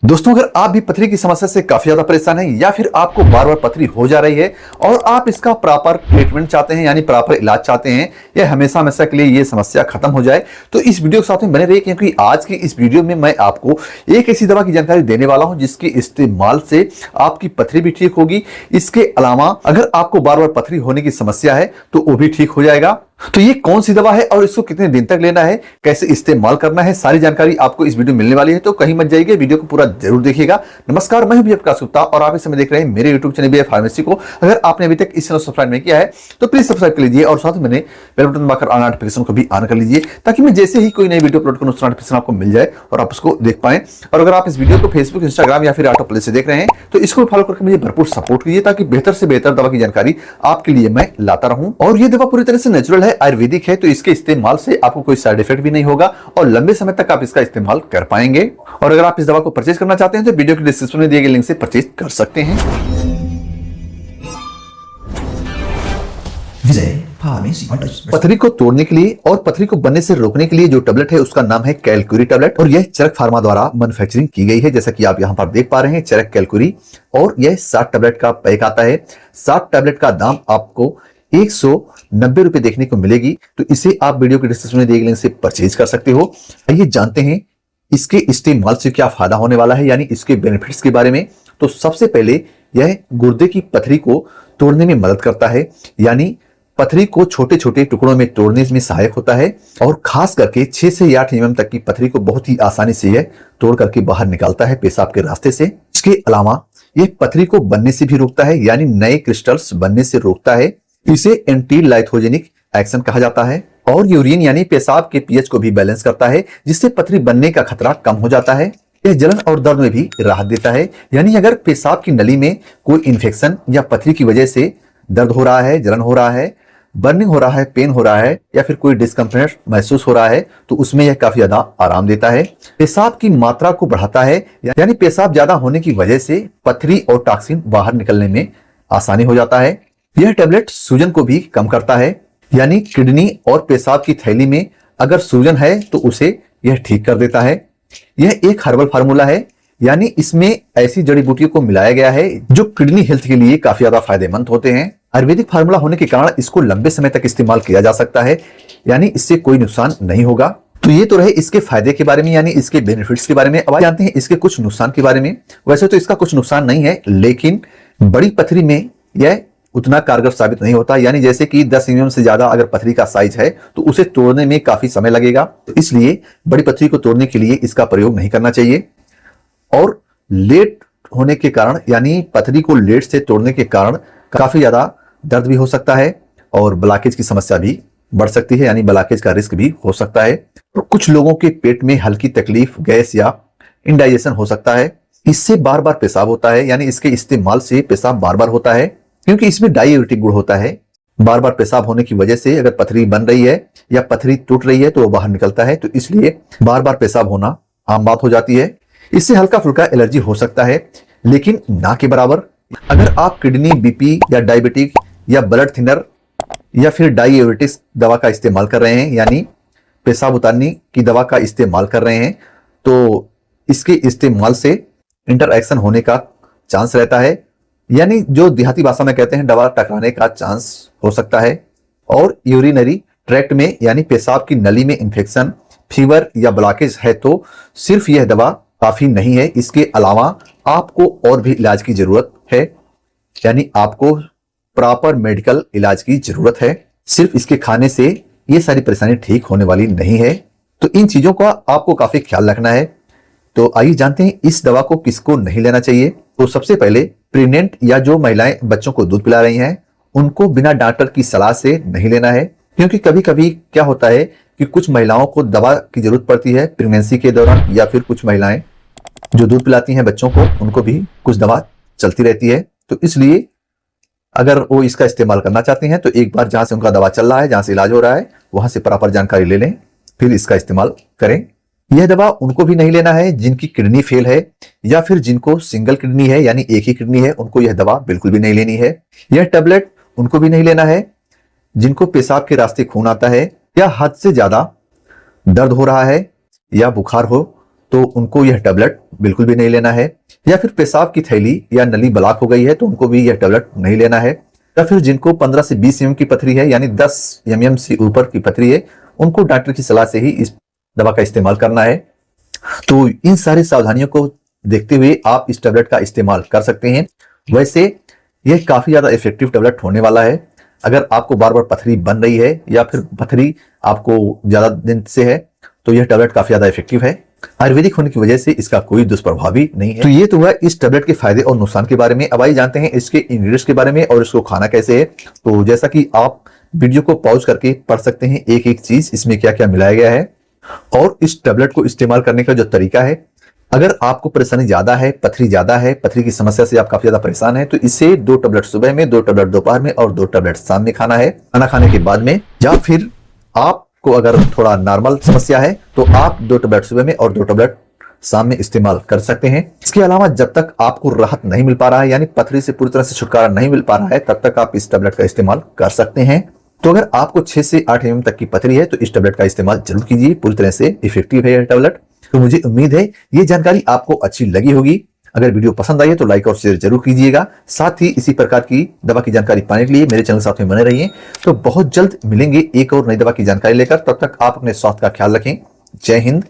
दोस्तों, अगर आप भी पथरी की समस्या से काफी ज्यादा परेशान हैं या फिर आपको बार बार पथरी हो जा रही है और आप इसका प्रॉपर ट्रीटमेंट चाहते हैं यानी प्रॉपर इलाज चाहते हैं या हमेशा हमेशा के लिए ये समस्या खत्म हो जाए, तो इस वीडियो के साथ में बने रहिए, क्योंकि आज की इस वीडियो में मैं आपको एक ऐसी दवा की जानकारी देने वाला हूं जिसके इस्तेमाल से आपकी पथरी भी ठीक होगी। इसके अलावा अगर आपको बार बार पथरी होने की समस्या है तो वो भी ठीक हो जाएगा। तो ये कौन सी दवा है और इसको कितने दिन तक लेना है, कैसे इस्तेमाल करना है, सारी जानकारी आपको इस वीडियो में मिलने वाली है। तो कहीं मत जाइए, वीडियो को पूरा जरूर देखिएगा। नमस्कार, मैं हूं बीएफ प्रकाश गुप्ता और आप इस समय देख रहे हैं मेरे यूट्यूब चैनल बीएफ फार्मेसी को। अगर आपने अभी तक इस चैनल सब्सक्राइब नहीं किया है तो प्लीज सब्सक्राइब कर लीजिए और साथ में बेल बटन दबाकर ऑल नोटिफिकेशन को भी ऑन कर लीजिए, ताकि मैं जैसे ही कोई नई वीडियो अपलोड करूं उसका नोटिफिकेशन आपको मिल जाए और आप उसको देख पाएं। और अगर आप इस वीडियो को फेसबुक, इंस्टाग्राम या फिर ऑटो प्ले से देख रहे हैं तो इसको फॉलो करके मुझे भरपूर सपोर्ट कीजिए, ताकि बेहतर से बेहतर दवा की जानकारी आपके लिए मैं लाता रहूं। और ये दवा पूरी तरह से नेचुरल है, आयुर्वेदिक है, तो इसके इस्तेमाल से आपको कोई साइड इफेक्ट भी नहीं होगा और लंबे समय तक आप इसका इस्तेमाल कर पाएंगे। और अगर आप इस दवा को परचेज करना चाहते हैं तो वीडियो के डिस्क्रिप्शन में दिए गए लिंक से परचेज कर सकते हैं। पथरी को तोड़ने के लिए और पथरी को बनने से रोकने के लिए जो टेबलेट है उसका नाम है कैलक्यूरी टेबलेट और यह चरक फार्मा द्वारा मैन्युफैक्चरिंग की गई है, जैसा कि आप यहां पर देख पा रहे हैं, चरक कैलक्यूरी। और यह 60 टेबलेट का पैक आता है। 60 टेबलेट का दाम आपको 190 रुपए देखने को मिलेगी, तो इसे आप वीडियो के डिस्क्रिप्शन में दिए गए लिंक से परचेज कर सकते हो। आइए जानते हैं इसके इस्तेमाल से क्या फायदा होने वाला है, यानी इसके बेनिफिट्स के बारे में। तो सबसे पहले यह गुर्दे की पथरी को तोड़ने में मदद करता है, यानी पथरी को छोटे छोटे टुकड़ों में तोड़ने में सहायक होता है और खास करके 6 से 8 mm तक की पथरी को बहुत ही आसानी से यह तोड़ करके बाहर निकालता है पेशाब के रास्ते से। इसके अलावा यह पथरी को बनने से भी रोकता है, यानी नए क्रिस्टल्स बनने से रोकता है। इसे एंटी लाइथोजेनिक एक्शन कहा जाता है। और यूरिन यानी पेशाब के पीएच को भी बैलेंस करता है, जिससे पथरी बनने का खतरा कम हो जाता है। यह जलन और दर्द में भी राहत देता है, यानी अगर पेशाब की नली में कोई इन्फेक्शन या पथरी की वजह से दर्द हो रहा है, जलन हो रहा है, बर्निंग हो रहा है, पेन हो रहा है या फिर कोई डिस्कम्फर्ट महसूस हो रहा है, तो उसमें यह काफी ज्यादा आराम देता है। पेशाब की मात्रा को बढ़ाता है, यानी पेशाब ज्यादा होने की वजह से पथरी और टॉक्सिन बाहर निकलने में आसानी हो जाता है। यह टेबलेट सूजन को भी कम करता है, यानी किडनी और पेशाब की थैली में अगर सूजन है तो उसे यह ठीक कर देता है। यह एक हर्बल फार्मूला है, यानी इसमें ऐसी जड़ी बूटियों को मिलाया गया है जो किडनी हेल्थ के लिए काफी ज्यादा फायदेमंद होते हैं। आयुर्वेदिक फार्मूला होने के कारण इसको लंबे समय तक इस्तेमाल किया जा सकता है, यानी इससे कोई नुकसान नहीं होगा। तो ये तो रहे इसके फायदे के बारे में, यानी इसके बेनिफिट्स के बारे में। अब जानते हैं इसके कुछ नुकसान के बारे में। वैसे तो इसका कुछ नुकसान नहीं है, लेकिन बड़ी पथरी में यह उतना कारगर साबित नहीं होता, यानी जैसे कि 10 mm से ज्यादा अगर पथरी का साइज है तो उसे तोड़ने में काफी समय लगेगा, तो इसलिए बड़ी पथरी को तोड़ने के लिए इसका प्रयोग नहीं करना चाहिए। और लेट होने के कारण, यानी पथरी को लेट से तोड़ने के कारण काफी ज्यादा दर्द भी हो सकता है और ब्लॉकेज की समस्या भी बढ़ सकती है, यानी ब्लॉकेज का रिस्क भी हो सकता है। तो कुछ लोगों के पेट में हल्की तकलीफ, गैस या इंडाइजेशन हो सकता है। इससे बार बार पेशाब होता है, यानी इसके इस्तेमाल से पेशाब बार बार होता है, क्योंकि इसमें डाययूरेटिक गुण होता है। बार बार पेशाब होने की वजह से अगर पथरी बन रही है या पथरी टूट रही है तो वो बाहर निकलता है, तो इसलिए बार बार पेशाब होना आम बात हो जाती है। इससे हल्का फुल्का एलर्जी हो सकता है, लेकिन ना के बराबर। अगर आप किडनी, बीपी या डायबिटिक या ब्लड थिनर या फिर डाययूरेटिक्स दवा का इस्तेमाल कर रहे हैं, यानी पेशाब उतारने की दवा का इस्तेमाल कर रहे हैं, तो इसके इस्तेमाल से इंटरएक्शन होने का चांस रहता है, यानी जो देहाती भाषा में कहते हैं दवा टकराने का चांस हो सकता है। और यूरिनरी ट्रैक्ट में, यानी पेशाब की नली में इंफेक्शन, फीवर या ब्लॉकेज है तो सिर्फ यह दवा काफी नहीं है। इसके अलावा आपको और भी इलाज की जरूरत है, यानी आपको प्रॉपर मेडिकल इलाज की जरूरत है। सिर्फ इसके खाने से ये सारी परेशानी ठीक होने वाली नहीं है, तो इन चीजों का आपको काफी ख्याल रखना है। तो आइए जानते हैं इस दवा को किसको नहीं लेना चाहिए। तो सबसे पहले प्रेग्नेंट या जो महिलाएं बच्चों को दूध पिला रही हैं, उनको बिना डॉक्टर की सलाह से नहीं लेना है, क्योंकि कभी कभी क्या होता है कि कुछ महिलाओं को दवा की जरूरत पड़ती है प्रेगनेंसी के दौरान, या फिर कुछ महिलाएं जो दूध पिलाती हैं बच्चों को, उनको भी कुछ दवा चलती रहती है। तो इसलिए अगर वो इसका इस्तेमाल करना चाहते हैं तो एक बार जहां से उनका दवा चल रहा है, जहां से इलाज हो रहा है, वहां से प्रॉपर जानकारी ले लें, फिर इसका इस्तेमाल करें। यह दवा उनको भी नहीं लेना है जिनकी किडनी फेल है या फिर जिनको सिंगल किडनी है, यानी एक ही किडनी है, उनको यह दवा बिल्कुल भी नहीं लेनी है। यह टेबलेट उनको भी नहीं लेना है जिनको पेशाब के रास्ते खून आता है या हद से ज्यादा दर्द हो रहा है या बुखार हो, तो उनको यह टेबलेट बिल्कुल भी नहीं लेना है। या फिर पेशाब की थैली या नली ब्लॉक हो गई है तो उनको भी यह टेबलेट नहीं लेना है। या फिर जिनको 15 से 20 mm की पथरी है, यानी 10 mm से ऊपर की पथरी है, उनको डॉक्टर की सलाह से ही इस दवा का इस्तेमाल करना है। तो इन सारी सावधानियों को देखते हुए आप इस टेबलेट का इस्तेमाल कर सकते हैं। वैसे यह काफी ज्यादा इफेक्टिव टेबलेट होने वाला है। अगर आपको बार बार पथरी बन रही है या फिर पथरी आपको ज्यादा दिन से है तो यह टेबलेट काफी ज्यादा इफेक्टिव है। आयुर्वेदिक होने की वजह से इसका कोई दुष्प्रभाव भी नहीं है। तो ये तो हुआ इस टेबलेट के फायदे और नुकसान के बारे में। अब आइए जानते हैं इसके इंग्रेडिएंट्स के बारे में और इसको खाना कैसे है। तो जैसा कि आप वीडियो को पॉज करके पढ़ सकते हैं एक एक चीज इसमें क्या क्या मिलाया गया है और इस टेबलेट को इस्तेमाल करने का जो तरीका है। अगर आपको परेशानी ज्यादा है, पथरी ज्यादा है, पथरी की समस्या से आप काफी ज्यादा परेशान है, तो इसे 2 टेबलेट सुबह में, 2 टेबलेट दोपहर में और 2 टेबलेट शाम में खाना है, खाना खाने के बाद में। या फिर आपको अगर थोड़ा नॉर्मल समस्या है तो आप 2 टेबलेट सुबह में और 2 टेबलेट शाम में इस्तेमाल कर सकते हैं। इसके अलावा जब तक आपको राहत नहीं मिल पा रहा है, यानी पथरी से पूरी तरह से छुटकारा नहीं मिल पा रहा है, तब तक आप इस टेबलेट का इस्तेमाल कर सकते हैं। तो अगर आपको 6 से 8 mm तक की पथरी है तो इस टेबलेट का इस्तेमाल जरूर कीजिए। पूरी तरह से इफेक्टिव है यह टेबलेट। तो मुझे उम्मीद है ये जानकारी आपको अच्छी लगी होगी। अगर वीडियो पसंद आई है तो लाइक और शेयर जरूर कीजिएगा। साथ ही इसी प्रकार की दवा की जानकारी पाने के लिए मेरे चैनल के साथ में बने रहिए। तो बहुत जल्द मिलेंगे एक और नई दवा की जानकारी लेकर। तब तक आप अपने स्वास्थ्य का ख्याल रखें। जय हिंद,